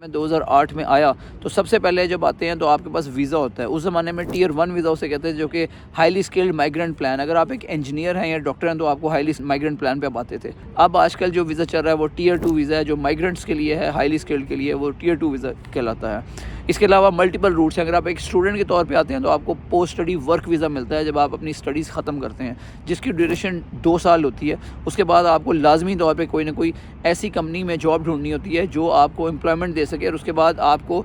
میں 2008 میں آیا تو سب سے پہلے جب آتے ہیں تو آپ کے پاس ویزا ہوتا ہے. اس زمانے میں ٹیئر 1 ویزا اسے کہتے ہیں جو کہ ہائیلی اسکلڈ مائیگرنٹ پلان. اگر آپ ایک انجینئر ہیں یا ڈاکٹر ہیں تو آپ کو ہائیلی مائیگرنٹ پلان پہ آتے تھے. اب آج کل جو ویزا چل رہا ہے وہ ٹیئر 2 ویزا ہے جو مائیگرنٹس کے لیے ہے, ہائیلی اسکلڈ کے لیے وہ ٹیئر 2 ویزا کہلاتا ہے. اس کے علاوہ ملٹیپل روٹس ہیں. اگر آپ ایک اسٹوڈنٹ کے طور پہ آتے ہیں تو آپ کو پوسٹ اسٹڈی ورک ویزا ملتا ہے جب آپ اپنی اسٹڈیز ختم کرتے ہیں, جس کی ڈیوریشن 2 سال ہوتی ہے. اس کے بعد آپ کو لازمی طور پہ کوئی نہ کوئی ایسی کمپنی میں جاب ڈھونڈنی ہوتی ہے جو آپ کو امپلائمنٹ دے سکے اور اس کے بعد آپ کو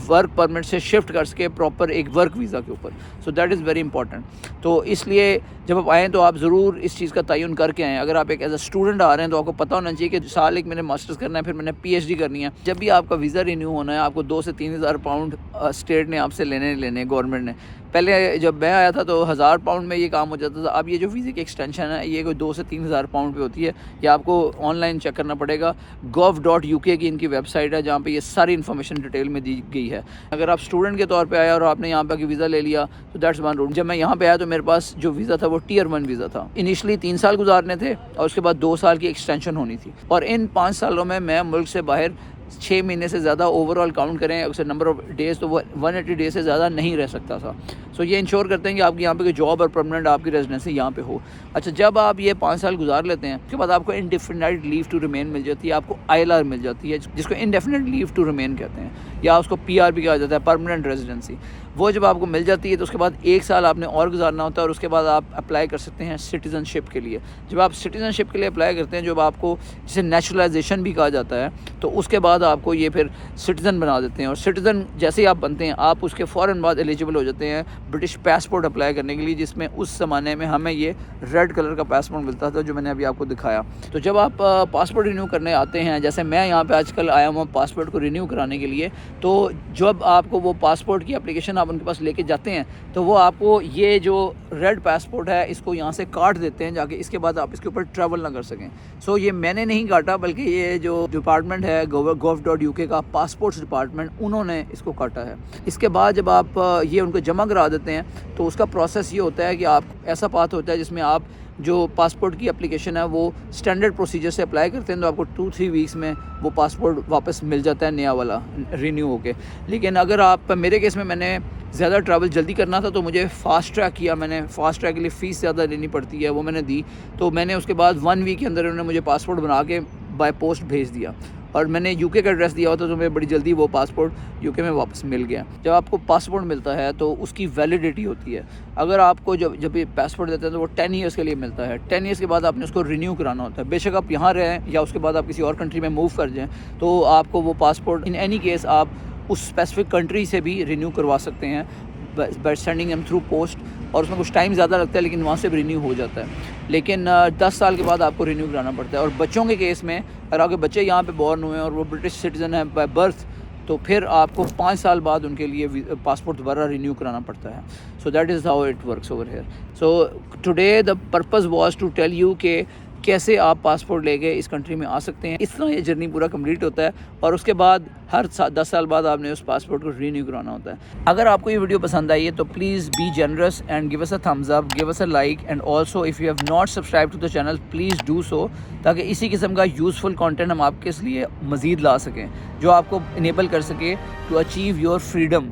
ورک پرمٹ سے شفٹ کر سکے پراپر ایک ورک ویزا کے اوپر. سو دیٹ از ویری امپورٹنٹ. تو اس لیے جب آپ آئیں تو آپ ضرور اس چیز کا تعین کر کے آئیں. اگر آپ ایک ایز اے اسٹوڈنٹ آ رہے ہیں تو آپ کو پتہ ہونا چاہیے کہ سال ایک میں نے ماسٹرز کرنا ہے, پھر میں نے پی ایچ ڈی کرنی ہے. جب بھی آپ کا ویزا رینیو ہونا ہے آپ کو 2 سے 3 ہزار پاؤنڈ اسٹیٹ نے آپ سے لینے گورنمنٹ نے. پہلے جب میں آیا تھا تو 1000 پاؤنڈ میں یہ کام ہو جاتا تھا. اب یہ جو ویزے کی ایکسٹینشن ہے یہ کوئی 2 سے 3 ہزار پاؤنڈ پہ ہوتی ہے. یہ آپ کو آن لائن چیک کرنا پڑے گا. gov.uk کی ان کی ویب سائٹ ہے جہاں پہ یہ ساری انفارمیشن ڈیٹیل میں دی گئی ہے. اگر آپ اسٹوڈنٹ کے طور پہ آیا اور آپ نے یہاں پہ ویزا لے لیا تو دیٹس ون روٹ. جب میں یہاں پہ آیا تو میرے پاس جو ویزا تھا وہ ٹیئر 1 ویزا تھا. انیشلی 3 سال گزارنے تھے اور اس کے بعد 2 سال کی ایکسٹینشن ہونی تھی. اور ان 5 سالوں میں ملک سے باہر 6 مہینے سے زیادہ اوور آل کاؤنٹ کریں اسے نمبر آف ڈیز تو وہ 180 ڈیز سے زیادہ نہیں رہ سکتا تھا. سو یہ انشور کرتے ہیں کہ آپ کی یہاں پہ کوئی جاب اور پرماننٹ آپ کی ریزیڈنسی یہاں پہ ہو. اچھا, جب آپ یہ 5 سال گزار لیتے ہیں اس کے بعد آپ کو انڈیفینائٹ لیو ٹو ریمین مل جاتی ہے. آپ کو ILR مل جاتی ہے جس کو انڈیفینائٹ لیو ٹو ریمین کہتے ہیں, یا اس کو PR بھی کہا جاتا ہے, پرماننٹ ریزیڈنسی. وہ جب آپ کو مل جاتی ہے تو اس کے بعد 1 سال آپ نے اور گزارنا ہوتا ہے اور اس کے بعد آپ اپلائی کر سکتے ہیں سٹیزن شپ کے لیے. جب آپ سٹیزن شپ کے لیے اپلائی کرتے ہیں, جب آپ کو جسے نیچرلائزیشن بھی کہا جاتا ہے, تو اس کے بعد آپ کو یہ پھر سٹیزن بنا دیتے ہیں. اور سٹیزن جیسے ہی آپ بنتے ہیں آپ اس کے فوراً بعد ایلیجیبل ہو جاتے ہیں برٹش پاسپورٹ اپلائی کرنے کے لیے, جس میں اس زمانے میں ہمیں یہ ریڈ کلر کا پاسپورٹ ملتا تھا جو میں نے ابھی آپ کو دکھایا. تو جب آپ پاسپورٹ رینیو کرنے آتے ہیں, جیسے میں یہاں پہ آج کل آیا ہوں پاسپورٹ کو رینیو کرانے کے لیے, تو جب آپ کو وہ پاسپورٹ کی اپلیکیشن آپ ان کے پاس لے کے جاتے ہیں تو وہ آپ کو یہ جو ریڈ پاسپورٹ ہے اس کو یہاں سے کاٹ دیتے ہیں جا کے, اس کے بعد آپ اس کے اوپر ٹریول نہ کر سکیں. سو یہ میں نے نہیں کاٹا بلکہ یہ جو ڈپارٹمنٹ ہے gov.uk کا پاسپورٹس ڈپارٹمنٹ, انہوں نے اس کو کاٹا ہے. اس کے بعد جب آپ یہ ان کو جمع کرا دیتے ہیں تو اس کا پروسیس یہ ہوتا ہے کہ آپ ایسا پاتھ ہوتا ہے جس میں آپ جو پاسپورٹ کی اپلیکیشن ہے وہ سٹینڈرڈ پروسیجر سے اپلائی کرتے ہیں تو آپ کو 2-3 ویکس میں وہ پاسپورٹ واپس مل جاتا ہے نیا والا رینیو ہو کے. لیکن اگر آپ میرے کیس میں نے زیادہ ٹریول جلدی کرنا تھا تو مجھے فاسٹ ٹریک کیا. میں نے فاسٹ ٹریک کے لیے فیس زیادہ لینی پڑتی ہے, وہ میں نے دی. تو میں نے اس کے بعد 1 ویک کے اندر انہوں نے مجھے پاسپورٹ بنا کے بائی پوسٹ بھیج دیا, اور میں نے UK کا ایڈریس دیا ہوتا تو مجھے بڑی جلدی وہ پاسپورٹ UK میں واپس مل گیا. جب آپ کو پاسپورٹ ملتا ہے تو اس کی ویلیڈیٹی ہوتی ہے. اگر آپ کو جب یہ پاسپورٹ دیتے ہیں تو وہ 10 ایئرس کے لیے ملتا ہے. 10 ایئرس کے بعد آپ نے اس کو رینیو کرانا ہوتا ہے. بے شک آپ یہاں رہیں یا اس کے بعد آپ کسی اور کنٹری میں موو کر جائیں تو آپ کو وہ پاسپورٹ ان اینی کیس آپ اس اسپیسیفک کنٹری سے بھی رینیو کروا سکتے ہیں by sending M through post. اور اس میں کچھ ٹائم زیادہ لگتا ہے لیکن وہاں سے بھی رینیو ہو جاتا ہے. لیکن 10 سال کے بعد آپ کو رینیو کرانا پڑتا ہے. اور بچوں کے کیس میں اگر آپ کے بچے یہاں پہ بورن ہوئے ہیں اور وہ برٹش سٹیزن ہیں بائی برتھ تو پھر آپ کو 5 سال بعد ان کے لیے پاسپورٹ دوبارہ رینیو کرانا پڑتا ہے. So that is how it works over here. So today the purpose was to tell you کہ کیسے آپ پاسپورٹ لے کے اس کنٹری میں آ سکتے ہیں. اس طرح یہ جرنی پورا کمپلیٹ ہوتا ہے اور اس کے بعد ہر 10 سال بعد آپ نے اس پاسپورٹ کو رینیو کرانا ہوتا ہے. اگر آپ کو یہ ویڈیو پسند آئی ہے تو please be generous and give us a thumbs up, give us a like, and also if you have not subscribe to the channel please do so, تاکہ اسی قسم کا یوزفل کانٹینٹ ہم آپ کے لیے مزید لا سکیں جو آپ کو انیبل کر سکے ٹو اچیو یور فریڈم.